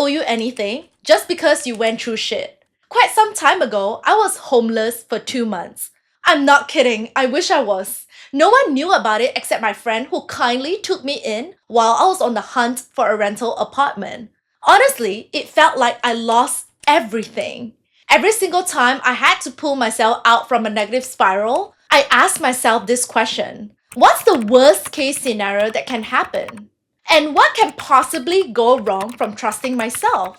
owe you anything just because you went through shit. Quite some time ago, I was homeless for 2 months. I'm not kidding, I wish I was. No one knew about it except my friend who kindly took me in while I was on the hunt for a rental apartment. Honestly, it felt like I lost everything. Every single time I had to pull myself out from a negative spiral, I asked myself this question: what's the worst case scenario that can happen? And what can possibly go wrong from trusting myself?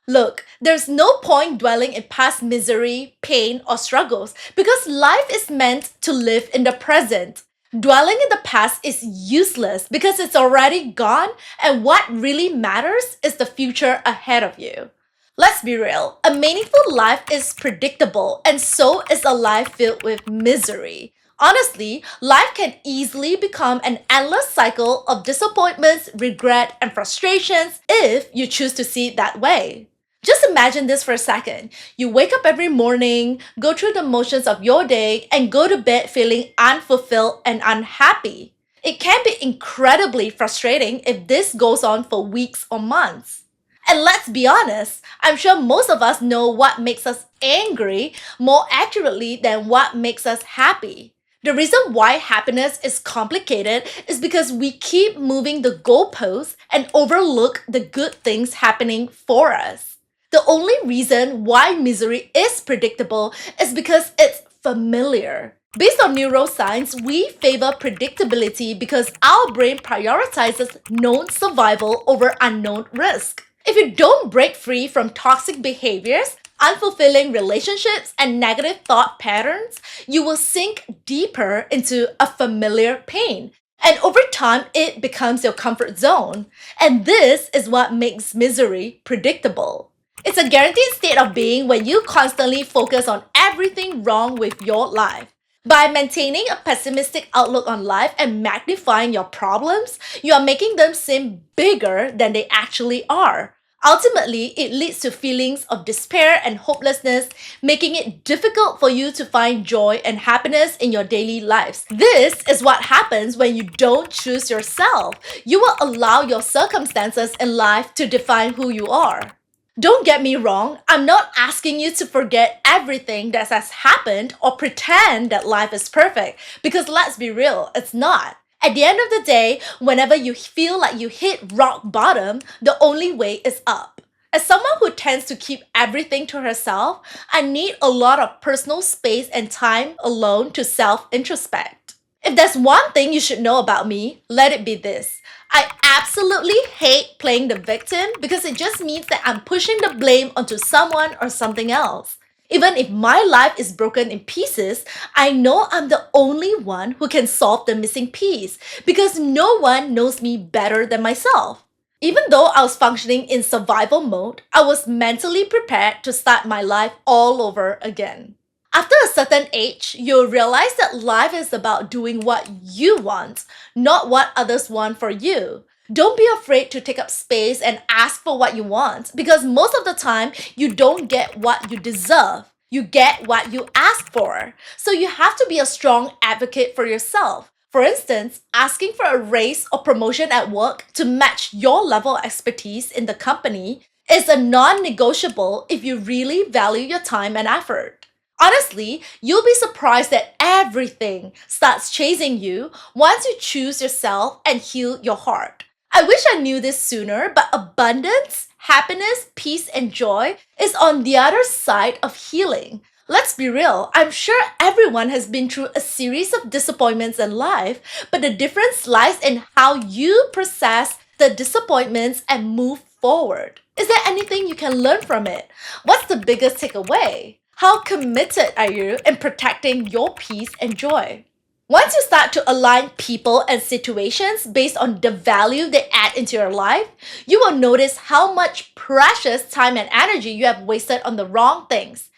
Look, there's no point dwelling in past misery, pain, or struggles because life is meant to live in the present. Dwelling in the past is useless because it's already gone, and what really matters is the future ahead of you. Let's be real, a meaningful life is predictable, and so is a life filled with misery. Honestly, life can easily become an endless cycle of disappointments, regret, and frustrations if you choose to see it that way. Just imagine this for a second. You wake up every morning, go through the motions of your day, and go to bed feeling unfulfilled and unhappy. It can be incredibly frustrating if this goes on for weeks or months. And let's be honest, I'm sure most of us know what makes us angry more accurately than what makes us happy. The reason why happiness is complicated is because we keep moving the goalposts and overlook the good things happening for us. The only reason why misery is predictable is because it's familiar. Based on neuroscience, we favor predictability because our brain prioritizes known survival over unknown risk. If you don't break free from toxic behaviors, unfulfilling relationships, and negative thought patterns, you will sink deeper into a familiar pain. And over time, it becomes your comfort zone. And this is what makes misery predictable. It's a guaranteed state of being when you constantly focus on everything wrong with your life. By maintaining a pessimistic outlook on life and magnifying your problems, you are making them seem bigger than they actually are. Ultimately, it leads to feelings of despair and hopelessness, making it difficult for you to find joy and happiness in your daily lives. This is what happens when you don't choose yourself. You will allow your circumstances in life to define who you are. Don't get me wrong, I'm not asking you to forget everything that has happened or pretend that life is perfect, because let's be real, it's not. At the end of the day, whenever you feel like you hit rock bottom, the only way is up. As someone who tends to keep everything to herself, I need a lot of personal space and time alone to self-introspect. If there's one thing you should know about me, let it be this. I absolutely hate playing the victim because it just means that I'm pushing the blame onto someone or something else. Even if my life is broken in pieces, I know I'm the only one who can solve the missing piece because no one knows me better than myself. Even though I was functioning in survival mode, I was mentally prepared to start my life all over again. After a certain age, you'll realize that life is about doing what you want, not what others want for you. Don't be afraid to take up space and ask for what you want because most of the time, you don't get what you deserve. You get what you ask for. So you have to be a strong advocate for yourself. For instance, asking for a raise or promotion at work to match your level of expertise in the company is a non-negotiable if you really value your time and effort. Honestly, you'll be surprised that everything starts chasing you once you choose yourself and heal your heart. I wish I knew this sooner, but abundance, happiness, peace, and joy is on the other side of healing. Let's be real, I'm sure everyone has been through a series of disappointments in life, but the difference lies in how you process the disappointments and move forward. Is there anything you can learn from it? What's the biggest takeaway? How committed are you in protecting your peace and joy? Once you start to align people and situations based on the value they add into your life, you will notice how much precious time and energy you have wasted on the wrong things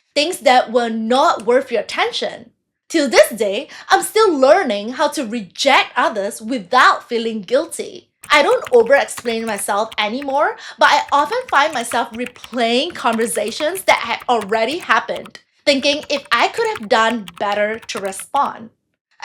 that were not worth your attention. Till this day, I'm still learning how to reject others without feeling guilty. I don't over-explain myself anymore, but I often find myself replaying conversations that had already happened, thinking if I could have done better to respond.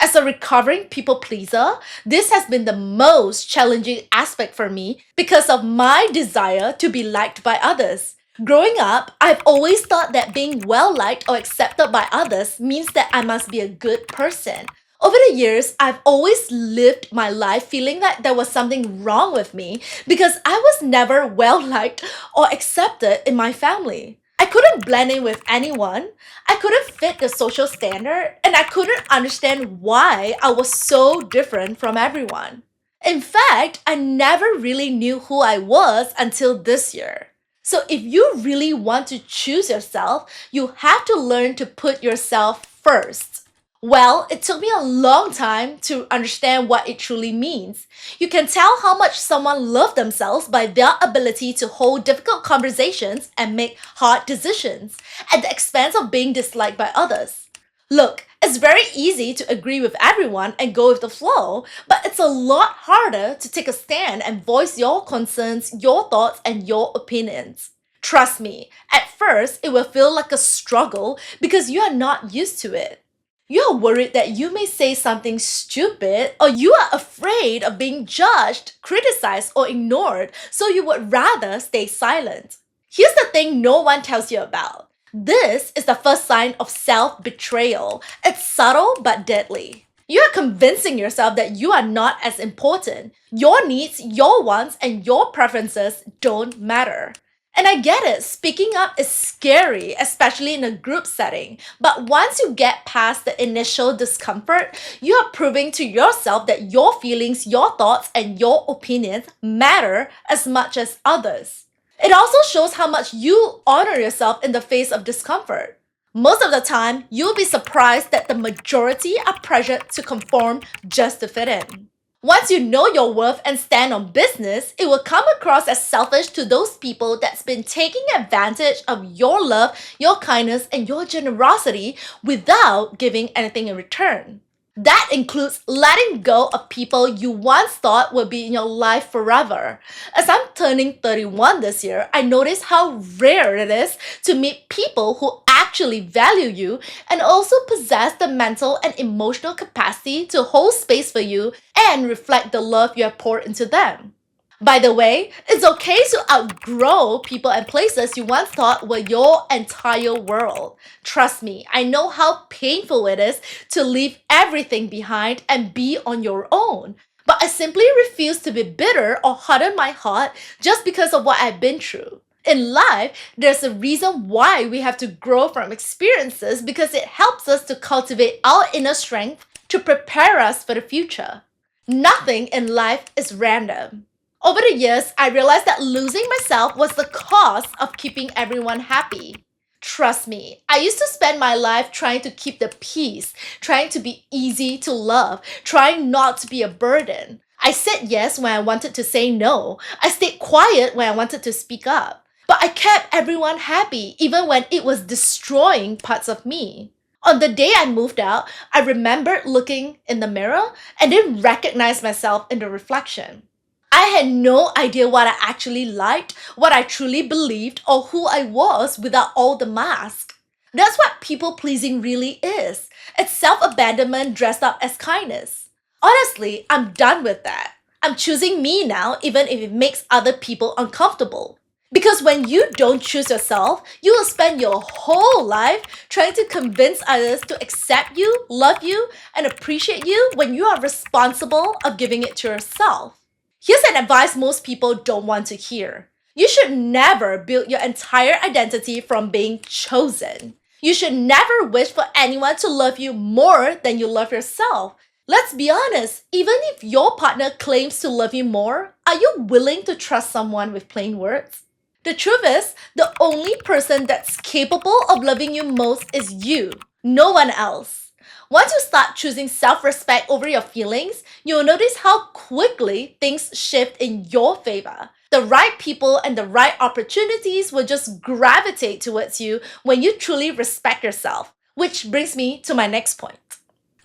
As a recovering people pleaser, this has been the most challenging aspect for me because of my desire to be liked by others. Growing up, I've always thought that being well liked or accepted by others means that I must be a good person. Over the years, I've always lived my life feeling that there was something wrong with me because I was never well liked or accepted in my family. I couldn't blend in with anyone, I couldn't fit the social standard, and I couldn't understand why I was so different from everyone. In fact, I never really knew who I was until this year. So if you really want to choose yourself, you have to learn to put yourself first. Well, it took me a long time to understand what it truly means. You can tell how much someone loves themselves by their ability to hold difficult conversations and make hard decisions at the expense of being disliked by others. Look, it's very easy to agree with everyone and go with the flow, but it's a lot harder to take a stand and voice your concerns, your thoughts, and your opinions. Trust me, at first it will feel like a struggle because you are not used to it. You're worried that you may say something stupid, or you are afraid of being judged, criticized, or ignored, so you would rather stay silent. Here's the thing no one tells you about. This is the first sign of self-betrayal. It's subtle but deadly. You are convincing yourself that you are not as important. Your needs, your wants, and your preferences don't matter. And I get it, speaking up is scary, especially in a group setting. But once you get past the initial discomfort, you are proving to yourself that your feelings, your thoughts, and your opinions matter as much as others. It also shows how much you honor yourself in the face of discomfort. Most of the time, you'll be surprised that the majority are pressured to conform just to fit in. Once you know your worth and stand on business, it will come across as selfish to those people that's been taking advantage of your love, your kindness, and your generosity without giving anything in return. That includes letting go of people you once thought would be in your life forever. As I'm turning 31 this year, I notice how rare it is to meet people who actually value you and also possess the mental and emotional capacity to hold space for you and reflect the love you have poured into them. By the way, it's okay to outgrow people and places you once thought were your entire world. Trust me, I know how painful it is to leave everything behind and be on your own. But I simply refuse to be bitter or harden my heart just because of what I've been through. In life, there's a reason why we have to grow from experiences because it helps us to cultivate our inner strength to prepare us for the future. Nothing in life is random. Over the years, I realized that losing myself was the cause of keeping everyone happy. Trust me, I used to spend my life trying to keep the peace, trying to be easy to love, trying not to be a burden. I said yes when I wanted to say no. I stayed quiet when I wanted to speak up. But I kept everyone happy even when it was destroying parts of me. On the day I moved out, I remembered looking in the mirror and didn't recognize myself in the reflection. I had no idea what I actually liked, what I truly believed, or who I was without all the masks. That's what people pleasing really is. It's self-abandonment dressed up as kindness. Honestly, I'm done with that. I'm choosing me now, even if it makes other people uncomfortable. Because when you don't choose yourself, you will spend your whole life trying to convince others to accept you, love you, and appreciate you when you are responsible of giving it to yourself. Here's an advice most people don't want to hear. You should never build your entire identity from being chosen. You should never wish for anyone to love you more than you love yourself. Let's be honest, even if your partner claims to love you more, are you willing to trust someone with plain words? The truth is, the only person that's capable of loving you most is you, no one else. Once you start choosing self-respect over your feelings, you'll notice how quickly things shift in your favor. The right people and the right opportunities will just gravitate towards you when you truly respect yourself. Which brings me to my next point.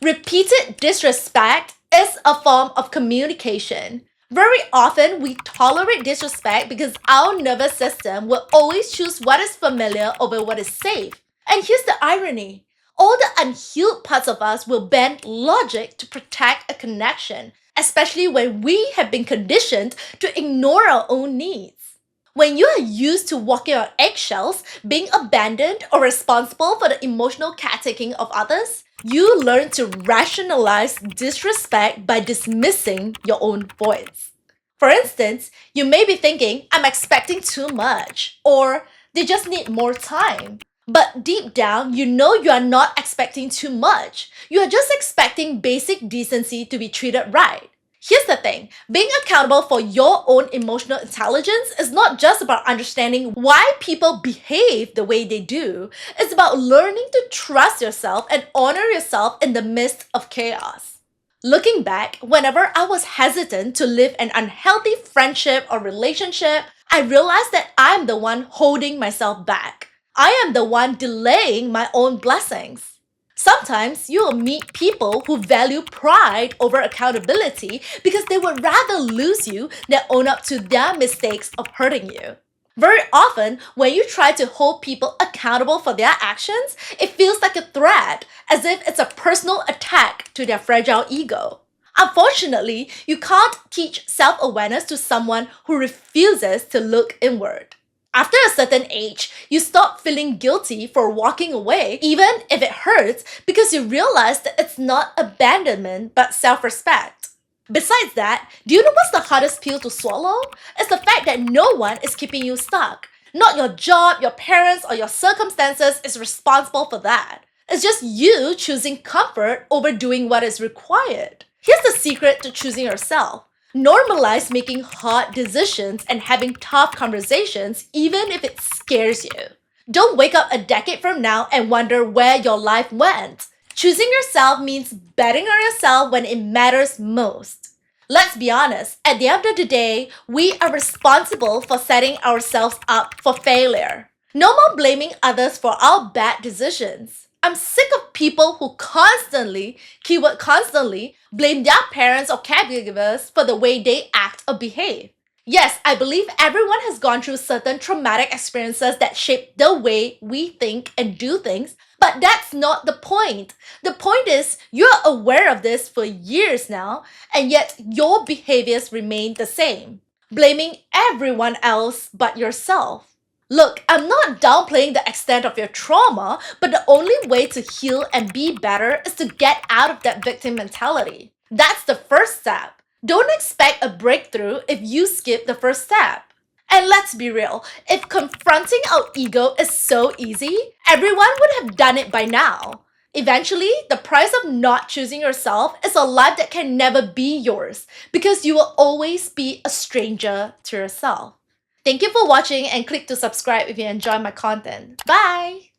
Repeated disrespect is a form of communication. Very often, we tolerate disrespect because our nervous system will always choose what is familiar over what is safe. And here's the irony. All the unhealed parts of us will bend logic to protect a connection, especially when we have been conditioned to ignore our own needs. When you are used to walking on eggshells, being abandoned or responsible for the emotional caretaking of others, you learn to rationalize disrespect by dismissing your own voice. For instance, you may be thinking, I'm expecting too much, or they just need more time. But deep down, you know you are not expecting too much. You are just expecting basic decency to be treated right. Here's the thing, being accountable for your own emotional intelligence is not just about understanding why people behave the way they do. It's about learning to trust yourself and honor yourself in the midst of chaos. Looking back, whenever I was hesitant to live an unhealthy friendship or relationship, I realized that I'm the one holding myself back. I am the one delaying my own blessings. Sometimes you will meet people who value pride over accountability because they would rather lose you than own up to their mistakes of hurting you. Very often, when you try to hold people accountable for their actions, it feels like a threat, as if it's a personal attack to their fragile ego. Unfortunately, you can't teach self-awareness to someone who refuses to look inward. After a certain age, you stop feeling guilty for walking away, even if it hurts, because you realize that it's not abandonment but self-respect. Besides that, do you know what's the hardest pill to swallow? It's the fact that no one is keeping you stuck. Not your job, your parents, or your circumstances is responsible for that. It's just you choosing comfort over doing what is required. Here's the secret to choosing yourself. Normalize making hard decisions and having tough conversations even if it scares you. Don't wake up a decade from now and wonder where your life went. Choosing yourself means betting on yourself when it matters most. Let's be honest, at the end of the day, we are responsible for setting ourselves up for failure. No more blaming others for our bad decisions. I'm sick of people who constantly, keyword constantly, blame their parents or caregivers for the way they act or behave. Yes, I believe everyone has gone through certain traumatic experiences that shape the way we think and do things, but that's not the point. The point is, you're aware of this for years now, and yet your behaviors remain the same. Blaming everyone else but yourself. Look, I'm not downplaying the extent of your trauma, but the only way to heal and be better is to get out of that victim mentality. That's the first step. Don't expect a breakthrough if you skip the first step. And let's be real, if confronting our ego is so easy, everyone would have done it by now. Eventually, the price of not choosing yourself is a life that can never be yours because you will always be a stranger to yourself. Thank you for watching and click to subscribe if you enjoy my content. Bye!